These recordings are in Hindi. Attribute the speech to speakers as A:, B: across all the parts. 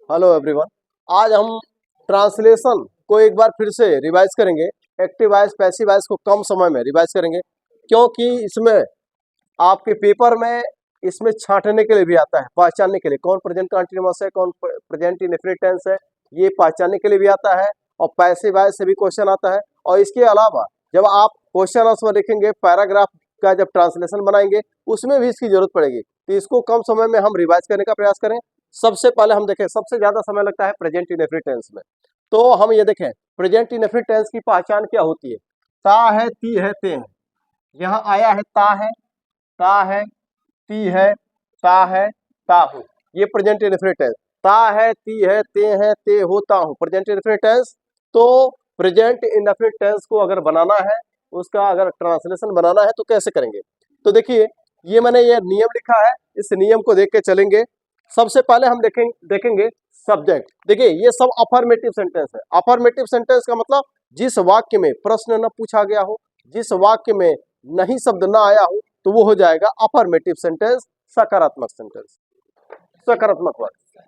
A: Hello everyone. आज हम ट्रांसलेशन को एक बार फिर से रिवाइज करेंगे। एक्टिव वॉइस पैसिव वॉइस को कम समय में रिवाइज करेंगे, क्योंकि इसमें आपके पेपर में इसमें छांटने के लिए भी आता है, पहचानने के लिए कौन प्रेजेंट कंटीन्यूअस है, कौन प्रेजेंट इंडेफिनिट टेंस है, ये पहचानने के लिए भी आता है। और पैसिव वॉइस से भी क्वेश्चन आता है। और इसके अलावा जब आप क्वेश्चन आंसर लिखेंगे, पैराग्राफ का जब ट्रांसलेशन बनाएंगे, उसमें भी इसकी जरूरत पड़ेगी। तो इसको कम समय में हम रिवाइज करने का प्रयास करें। सबसे पहले हम देखें, सबसे ज्यादा समय लगता है प्रेजेंट इंडेफिनिट टेंस में। तो हम ये देखें प्रेजेंट इंडेफिनिट टेंस की पहचान क्या होती है। ता है, ती है, ते है। यहाँ आया है ता है, ता है, ती है, ता है, ता हूं। ये प्रेजेंट इंडेफिनिट टेंस। ता है, ती है, ते हो, ता हूं, प्रेजेंट इंडेफिनिट टेंस। तो प्रेजेंट इंडेफिनिट टेंस को अगर बनाना है, उसका अगर ट्रांसलेशन बनाना है तो कैसे करेंगे। तो देखिए, ये मैंने ये नियम लिखा है, इस नियम को देख के चलेंगे। सबसे पहले हम देखेंगे सब्जेक्ट। देखिए, ये सब अफर्मेटिव सेंटेंस है। अफर्मेटिव सेंटेंस का मतलब जिस वाक्य में प्रश्न न पूछा गया हो, जिस वाक्य में नहीं शब्द ना आया हो, तो वो हो जाएगा अफर्मेटिव सेंटेंस, सकारात्मक सेंटेंस, सकारात्मक वाक्य।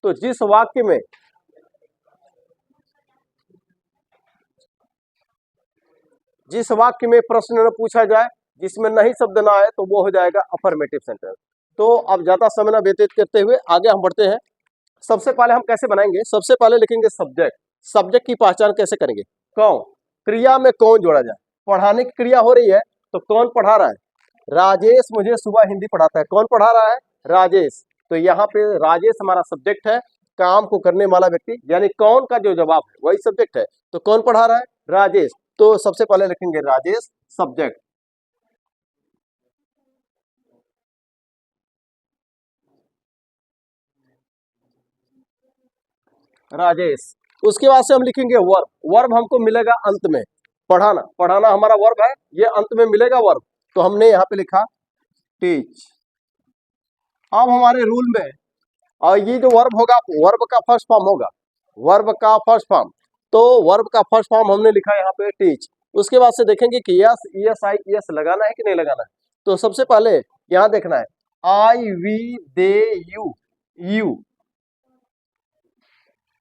A: तो जिस वाक्य में प्रश्न न पूछा जाए, जिसमें नहीं शब्द ना आए, तो वो हो जाएगा अफर्मेटिव सेंटेंस। तो अब ज्यादा समय न व्यतीत करते हुए आगे हम बढ़ते हैं। सबसे पहले हम कैसे बनाएंगे, सबसे पहले लिखेंगे सब्जेक्ट। सब्जेक्ट की पहचान कैसे करेंगे। कौन, क्रिया में कौन जोड़ा जाए। पढ़ाने की क्रिया हो रही है, तो कौन पढ़ा रहा है। राजेश मुझे सुबह हिंदी पढ़ाता है। कौन पढ़ा रहा है, राजेश। तो यहाँ पे राजेश हमारा सब्जेक्ट है, काम को करने वाला व्यक्ति, यानी कौन का जो जवाब है वही सब्जेक्ट है। तो कौन पढ़ा रहा है, राजेश। तो सबसे पहले लिखेंगे राजेश सब्जेक्ट। राजेश। उसके बाद से हम लिखेंगे वर्ब। वर्ब हमको मिलेगा अंत में। पढ़ाना, पढ़ाना हमारा वर्ब है, ये अंत में मिलेगा वर्ब। तो हमने यहाँ पे लिखा टीच। अब हमारे रूल में, और ये जो वर्ब होगा, वर्ब का फर्स्ट फॉर्म होगा, वर्ब का फर्स्ट फॉर्म। तो वर्ब का फर्स्ट फॉर्म हमने लिखा यहाँ पे टीच। उसके बाद से देखेंगे कि यस, यस, आई, यस लगाना है कि नहीं लगाना है। तो सबसे पहले यहाँ देखना है आई, वी, दे, यू, यू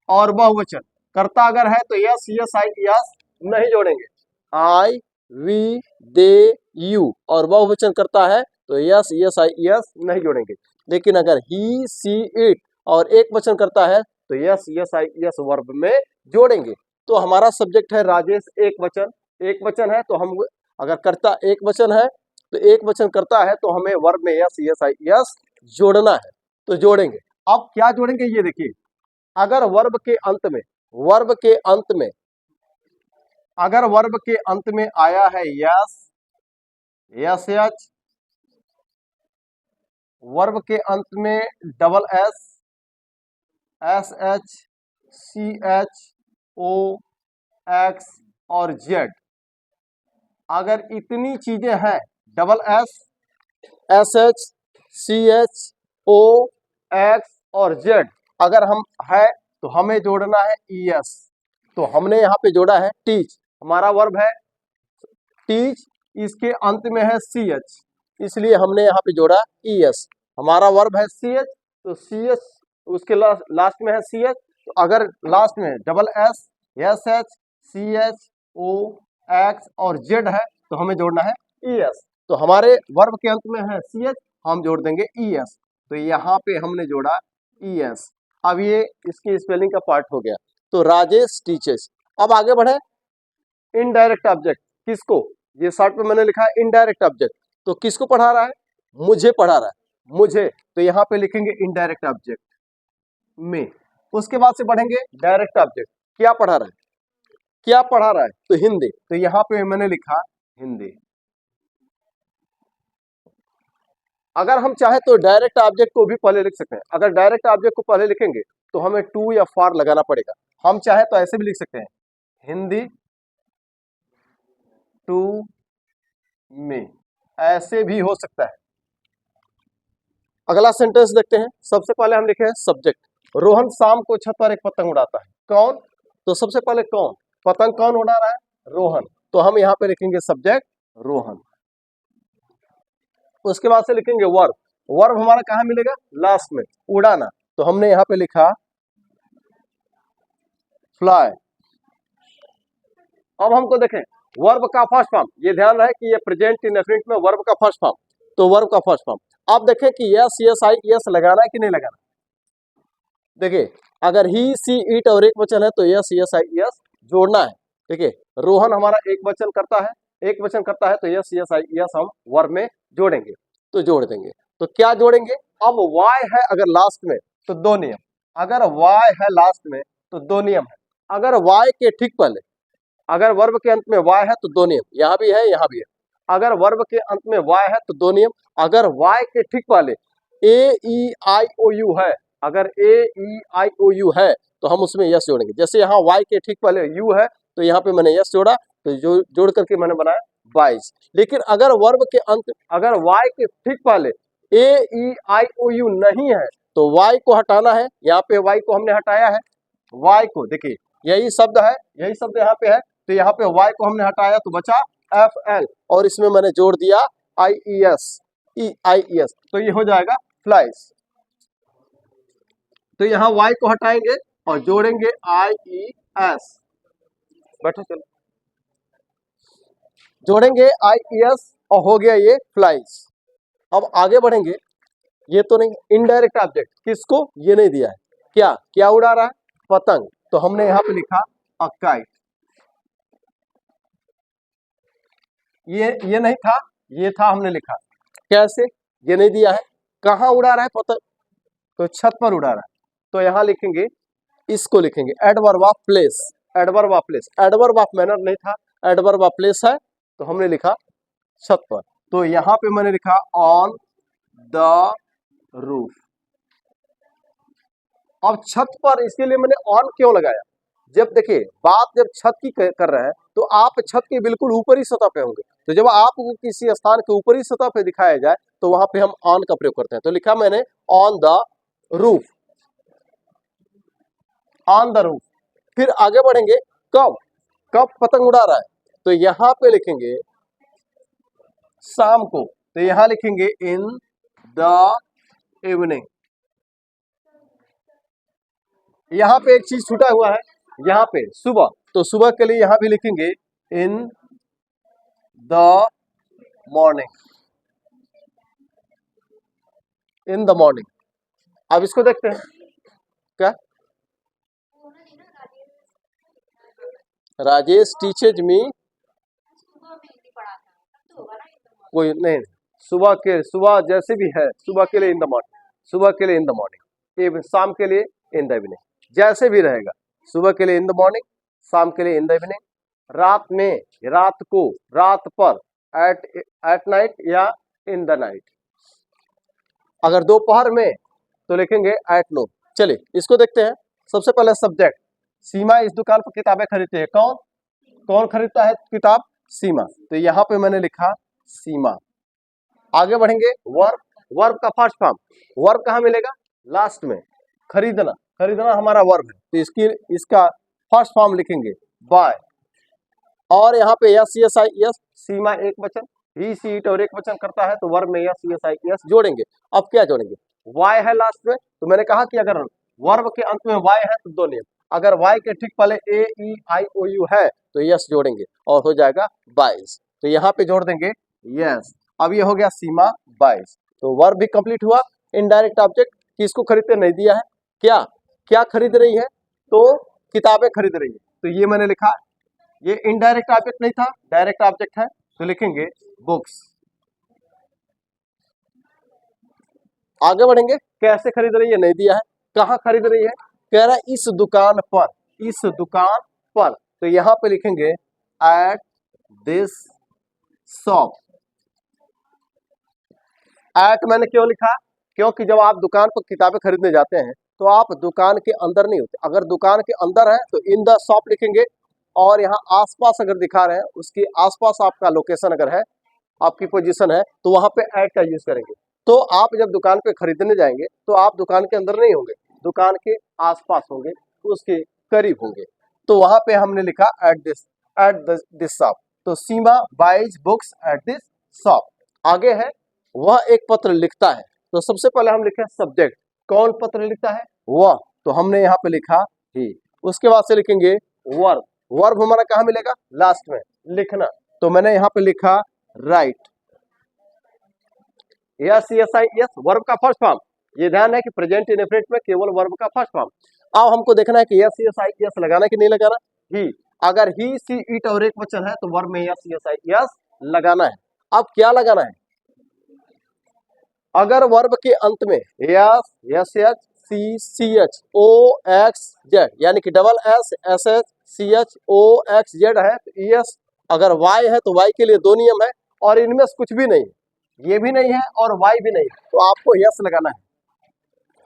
A: और बहुवचन। कर्ता अगर है तो यस, यस, आई, यस नहीं जोड़ेंगे। आई, वी, दे, यू और बहुवचन करता है तो यस, यस, आई, यस नहीं जोड़ेंगे। लेकिन अगर ही, सी, इट और एक वचन करता है तो यस, यस, आई, यस वर्ब में जोड़ेंगे। तो हमारा सब्जेक्ट है राजेश, एक वचन। एक वचन है तो हम, अगर कर्ता एक वचन है तो एक वचन करता है तो हमें वर्ब में यस, यस, आई, यस जोड़ना है। तो जोड़ेंगे। अब क्या जोड़ेंगे ये देखिए। अगर वर्ब के अंत में, वर्ब के अंत में, अगर वर्ब के अंत में आया है यस, यस, एच, वर्ब के अंत में double S, S, H, C, H, O, x और जेड, अगर इतनी चीजें हैं, double S, S, H, C, H, O, x और जेड अगर हम है, तो हमें जोड़ना है ई एस। तो हमने यहाँ पे जोड़ा है टीच, हमारा वर्ब है टीच, इसके अंत में है सी एच, इसलिए हमने यहाँ पे जोड़ा ई एस। हमारा वर्ब है सी एच, तो सी एच उसके लास्ट में है सी एच। तो अगर लास्ट में double S, S, H, C, H, O, x और जेड है, तो हमें जोड़ना है ई एस। तो हमारे वर्ब के अंत में है सी एच, हम जोड़ देंगे ई एस। तो यहाँ पे हमने जोड़ा ई एस। अब ये इसकी स्पेलिंग का पार्ट हो गया। तो राजेश टीचर्स। अब आगे बढ़े, इनडायरेक्ट ऑब्जेक्ट किसको, ये शॉर्ट में मैंने लिखा है इनडायरेक्ट ऑब्जेक्ट। तो किसको पढ़ा रहा है, मुझे पढ़ा रहा है, मुझे। तो यहाँ पे लिखेंगे इनडायरेक्ट ऑब्जेक्ट में। उसके बाद से बढ़ेंगे डायरेक्ट ऑब्जेक्ट, क्या पढ़ा रहा है, क्या पढ़ा रहा है, तो हिंदी। तो यहाँ पे मैंने लिखा हिंदी। अगर हम चाहे तो डायरेक्ट ऑब्जेक्ट को भी पहले लिख सकते हैं। अगर डायरेक्ट ऑब्जेक्ट को पहले लिखेंगे तो हमें टू या फॉर लगाना पड़ेगा। हम चाहे तो ऐसे भी लिख सकते हैं, हिंदी टू में, ऐसे भी हो सकता है। अगला सेंटेंस देखते हैं। सबसे पहले हम लिखे हैं सब्जेक्ट। रोहन शाम को छत पर एक पतंग उड़ाता है। कौन, तो सबसे पहले कौन, पतंग कौन उड़ा रहा है, रोहन। तो हम यहाँ पे लिखेंगे सब्जेक्ट रोहन। उसके बाद से लिखेंगे वर्ब। वर्ब हमारा कहाँ मिलेगा? लास्ट में, उड़ाना। तो हमने यहाँ पे लिखा फ्लाई। अब हमको देखें वर्ब का फर्स्ट फॉर्म, ये ध्यान रहे कि ये प्रेजेंट इंडेफिनिट में वर्ब का फर्स्ट फॉर्म, तो वर्ब का फर्स्ट फॉर्म। अब देखें कि यस यस आई यस लगाना है कि नहीं लगाना। देखिए अगर ही सी इट और एक वचन है तो यस यस आई यस जोड़ना है। देखिए रोहन हमारा एक वचन करता है, एक वचन करता है, तो यस यस आई यस हम वर्ब में जोड़ेंगे, तो जोड़ देंगे। तो क्या जोड़ेंगे? अब वाई है अगर लास्ट में तो दो नियम, अगर वाई है लास्ट में तो दो नियम है। अगर वाई के ठीक पहले, अगर वर्ब के अंत में वाई है तो दो नियम, यहाँ भी है यहाँ भी है। अगर वर्ब के अंत में वाई है तो दो नियम, अगर वाई के ठीक पहले ए ई आई ओ यू है, अगर ए ई आई ओ यू है तो हम उसमें यस जोड़ेंगे। जैसे यहाँ वाई के ठीक पहले यू है तो यहाँ पे मैंने यस जोड़ा, तो जोड़ करके मैंने बनाया 22। लेकिन अगर वर्ब के अंत, अगर वाई के ठीक पहले ए ई आई ओ यू नहीं है तो वाई को हटाना है। यहाँ पे वाई को हमने हटाया है, वाई को देखिए यही शब्द है, यही शब्द यहाँ पे है, तो यहाँ पे वाई को हमने हटाया तो बचा एफ एल, और इसमें मैंने जोड़ दिया आई ई एस, ई आई ई एस, तो ये हो जाएगा फ्लाइज। तो यहाँ वाई को हटाएंगे और जोड़ेंगे आई ई एस, बैठो चलो, जोड़ेंगे आई ई एस और हो गया ये फ्लाइज। अब आगे बढ़ेंगे, ये तो नहीं, इनडायरेक्ट ऑब्जेक्ट किसको, ये नहीं दिया है, क्या क्या उड़ा रहा है? पतंग, तो हमने यहाँ पे लिखा अ काइट। ये नहीं था, ये था, हमने लिखा कैसे, ये नहीं दिया है। कहाँ उड़ा रहा है पतंग? तो छत पर उड़ा रहा है, तो यहाँ लिखेंगे, इसको लिखेंगे adverb of place, adverb of place, adverb of manner नहीं था, एडवर्ब ऑफ प्लेस है, तो हमने लिखा छत पर। तो यहाँ पे मैंने लिखा ऑन द रूफ। अब छत पर, इसके लिए मैंने ऑन क्यों लगाया? जब देखिए बात जब छत की कर रहे हैं तो आप छत के बिल्कुल ऊपरी सतह पे होंगे, तो जब आपको किसी स्थान के ऊपरी सतह पे दिखाया जाए तो वहां पे हम ऑन का प्रयोग करते हैं। तो लिखा मैंने on the roof, on the roof. फिर आगे बढ़ेंगे, कब, कब पतंग उड़ा रहा है, तो यहां पे लिखेंगे शाम को, तो यहां लिखेंगे इन द इवनिंग। यहां पे एक चीज छूटा हुआ है, यहाँ पे सुबह, तो सुबह के लिए यहां भी लिखेंगे in the morning, in the morning. अब इसको देखते हैं, क्या राजेश टीचेज मी, कोई नहीं, सुबह के, सुबह जैसे भी है, सुबह के लिए इन द मॉर्निंग, सुबह के लिए इन द मॉर्निंग, शाम के लिए इन द इवनिंग, जैसे भी रहेगा, सुबह के लिए इन द मॉर्निंग, शाम के लिए इन द इवनिंग, रात में, रात को, रात पर, एट नाइट या इन द नाइट। अगर दोपहर में तो लिखेंगे एट नून। चलिए इसको देखते हैं। सबसे पहले सब्जेक्ट, सीमा इस दुकान पर किताबें खरीदते हैं, कौन कौन खरीदता है किताब? सीमा, तो यहाँ पे मैंने लिखा सीमा। आगे बढ़ेंगे, वर्ब, वर्ब का फर्स्ट फॉर्म, वर्ब कहाँ मिलेगा? लास्ट में, खरीदना, खरीदना हमारा वर्ब है, तो इसकी, इसका फर्स्ट फॉर्म लिखेंगे बाय। और यहाँ पे यस यस आई यस, सीमा एक वचन, ही सी इट और एक वचन करता है, तो वर्ब में यस यस आई यस जोड़ेंगे। अब क्या जोड़ेंगे? वाई है लास्ट में, तो मैंने कहा कि अगर वर्ब के अंत में वाई है तो दो नियम, अगर वाई के ठीक पहले ए ई आई ओ यू है तो यस जोड़ेंगे और हो जाएगा 22। तो यहाँ पे जोड़ देंगे यस। अब ये हो गया सीमा 22, तो वर्ब भी कंप्लीट हुआ। इनडायरेक्ट ऑब्जेक्ट किसको खरीदते नहीं दिया है, क्या क्या खरीद रही है? तो किताबें खरीद रही है, तो ये मैंने लिखा, ये इनडायरेक्ट ऑब्जेक्ट नहीं था, डायरेक्ट ऑब्जेक्ट है, तो लिखेंगे बुक्स। आगे बढ़ेंगे, कैसे खरीद रही है नहीं दिया है, कहाँ खरीद रही है, कह रहा है इस दुकान पर, इस दुकान पर, तो यहाँ पे लिखेंगे एट दिस शॉप। एट मैंने क्यों लिखा? क्योंकि जब आप दुकान पर किताबें खरीदने जाते हैं तो आप दुकान के अंदर नहीं होते, अगर दुकान के अंदर है तो इन द शॉप लिखेंगे, और यहाँ आसपास अगर दिखा रहे हैं उसके आसपास आपका लोकेशन अगर है, आपकी पोजीशन है, तो वहां पे एट का यूज करेंगे। तो आप जब दुकान पे खरीदने जाएंगे तो आप दुकान के अंदर नहीं होंगे, दुकान के आसपास होंगे, उसके करीब होंगे, तो वहां पे हमने लिखा एट दिस शॉप। तो Seema buys books at this shop. आगे है, वह एक पत्र लिखता है, तो सबसे पहले हम लिखे सब्जेक्ट, कौन पत्र लिखता है, वह, तो हमने यहाँ पे लिखा ही। उसके बाद से लिखेंगे वर्ब, वर्ब हमारा कहाँ मिलेगा, लास्ट में, लिखना, तो मैंने यहाँ पे लिखा right, yes yes I yes, verb का फर्स्ट फॉर्म। ये ध्यान है कि प्रेजेंट इंडेफिनिट में केवल वर्ब का फर्स्ट फॉर्म। अब हमको देखना है कि यस यस आई यस लगाना कि नहीं लगाना, ही, अगर ही सी इट और एक वचन है तो वर्ब में यस यस आई यस लगाना है। अब क्या लगाना है, अगर वर्ब के अंत में S S H C C H O X Z, यानी कि double S S H C H O X Z है तो यस, अगर वाई है तो वाई के लिए दो नियम है, और इनमें से कुछ भी नहीं, ये भी नहीं है और वाई भी नहीं, तो आपको यस लगाना है।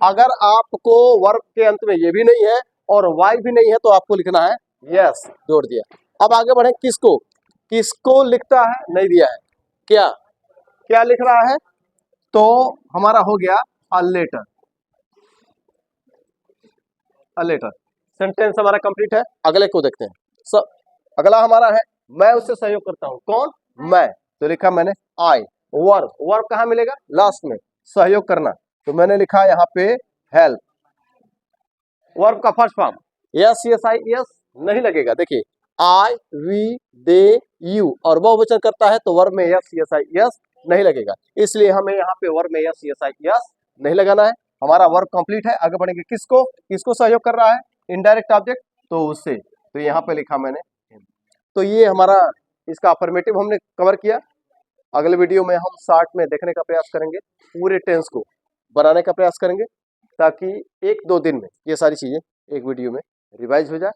A: अगर आपको वर्ब के अंत में ये भी नहीं है और वाई भी नहीं है तो आपको लिखना है यस, जोड़ दिया। अब आगे बढ़े, किसको, किसको लिखता है, नहीं दिया है, क्या क्या लिख रहा है, तो हमारा हो गया a letter, a letter, sentence हमारा कंप्लीट है। अगले को देखते हैं, अगला हमारा है मैं उससे सहयोग करता हूं, कौन, मैं, तो लिखा मैंने आई। वर्ब, वर्ब कहाँ मिलेगा, लास्ट में, सहयोग करना, तो मैंने लिखा यहाँ पे हेल्प। वर्ब का first form yes yes I yes नहीं लगेगा, देखिए आई वी दे यू, और बहुवचन करता है तो वर्ब में यस यस आई यस नहीं लगेगा, इसलिए हमें यहाँ पे वर्ब में यस यस आई यस नहीं लगाना है। हमारा वर्ब कंप्लीट है। आगे बढ़ेंगे, किसको, किसको सहयोग कर रहा है, इनडायरेक्ट ऑब्जेक्ट, तो उससे, तो यहाँ पे लिखा मैंने। तो ये हमारा इसका अफर्मेटिव हमने कवर किया। अगले वीडियो में हम शार्ट में देखने का प्रयास करेंगे, पूरे टेंस को बनाने का प्रयास करेंगे, ताकि एक दो दिन में ये सारी चीजें एक वीडियो में रिवाइज हो जाए।